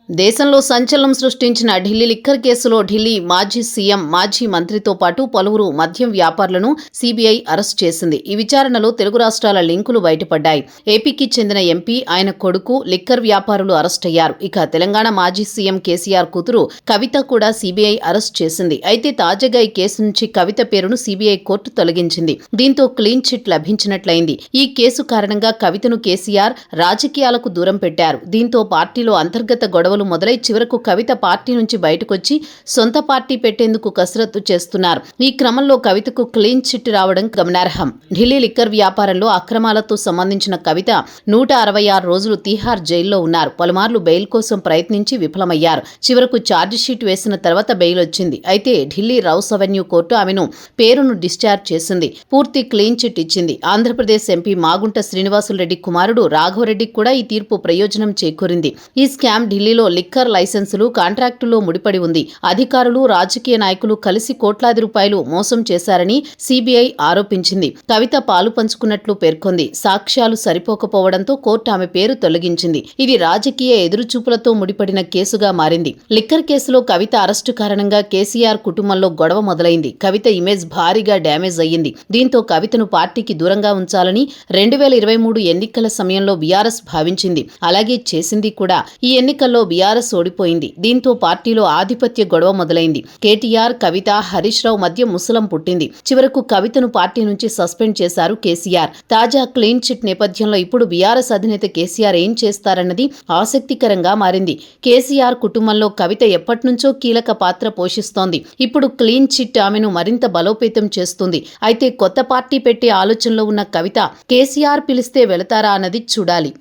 దేశంలో సంచలనం సృష్టించిన ఢిల్లీ లిక్కర్ కేసులో ఢిల్లీ మాజీ సీఎం, మాజీ మంత్రితో పాటు పలువురు మద్యం వ్యాపారులను సీబీఐ అరెస్ట్ చేసింది. ఈ విచారణలో తెలుగు రాష్ట్రాల లింకులు బయటపడ్డాయి. ఏపీకి చెందిన ఎంపీ, ఆయన కొడుకు లిక్కర్ వ్యాపారులు అరెస్ట్ అయ్యారు. ఇక తెలంగాణ మాజీ సీఎం కేసీఆర్ కూతురు కవిత కూడా సీబీఐ అరెస్ట్ చేసింది. అయితే తాజాగా ఈ కేసు నుంచి కవిత పేరును సీబీఐ కోర్టు తొలగించింది. దీంతో క్లీన్ చిట్ లభించినట్లయింది. ఈ కేసు కారణంగా కవితను కేసీఆర్ రాజకీయాలకు దూరం పెట్టారు. దీంతో పార్టీలో అంతర్గత గొడవలు మొదలై చివరకు కవిత పార్టీ నుంచి బయటకొచ్చి సొంత పార్టీ పెట్టేందుకు కసరత్తు చేస్తున్నారు. ఈ క్రమంలో కవితకు క్లీన్ చిట్ రావడం గమనార్హం. ఢిల్లీ లిక్కర్ వ్యాపారంలో అక్రమాలతో సంబంధించిన కవిత 166 రోజులు తీహార్ జైల్లో ఉన్నారు. పలుమార్లు బెయిల్ కోసం ప్రయత్నించి విఫలమయ్యారు. చివరకు ఛార్జిషీట్ వేసిన తర్వాత బెయిల్ వచ్చింది. అయితే ఢిల్లీ రౌస్ అవెన్యూ కోర్టు ఆమెను పేరును డిశ్చార్జ్ చేసింది. పూర్తి క్లీన్ చిట్ ఇచ్చింది. ఆంధ్రప్రదేశ్ ఎంపీ మాగుంట శ్రీనివాసులరెడ్డి కుమారుడు రాఘవరెడ్డికి కూడా ఈ తీర్పు ప్రయోజనం చేకూరింది. ఈ స్కామ్ ఢిల్లీలో లిక్కర్ లైసెన్సులు, కాంట్రాక్టుల్లో ముడిపడి ఉంది. అధికారులు, రాజకీయ నాయకులు కలిసి కోట్లాది రూపాయలు మోసం చేశారని సీబీఐ ఆరోపించింది. కవిత పాలు పంచుకున్నట్లు పేర్కొంది. సాక్ష్యాలు సరిపోకపోవడంతో కోర్టు ఆమె పేరు తొలగించింది. ఇది రాజకీయ ఎదురుచూపులతో ముడిపడిన కేసుగా మారింది. లిక్కర్ కేసులో కవిత అరెస్టు కారణంగా కేసీఆర్ కుటుంబంలో గొడవ మొదలైంది. కవిత ఇమేజ్ భారీగా డ్యామేజ్ అయ్యింది. దీంతో కవితను పార్టీకి దూరంగా ఉంచాలని 2023 ఎన్నికల సమయంలో బీఆర్ఎస్ భావించింది. అలాగే చేసింది కూడా. ఈ ఎన్నికల్లో బీఆర్ఎస్ ఓడిపోయింది. దీంతో పార్టీలో ఆధిపత్య గొడవ మొదలైంది. కేటీఆర్, కవిత, హరీష్ రావు మధ్య ముసలం పుట్టింది. చివరకు కవితను పార్టీ నుంచి సస్పెండ్ చేశారు కేసీఆర్. తాజా క్లీన్ చిట్ నేపథ్యంలో ఇప్పుడు బీఆర్ఎస్ అధినేత కేసీఆర్ ఏం చేస్తారన్నది ఆసక్తికరంగా మారింది. కేసీఆర్ కుటుంబంలో కవిత ఎప్పటినుంచో కీలక పాత్ర పోషిస్తోంది. ఇప్పుడు క్లీన్ చిట్ ఆమెను మరింత బలోపేతం చేస్తుంది. అయితే కొత్త పార్టీ పెట్టే ఆలోచనలో ఉన్న కవిత కేసీఆర్ పిలిస్తే వెళతారా అన్నది చూడాలి.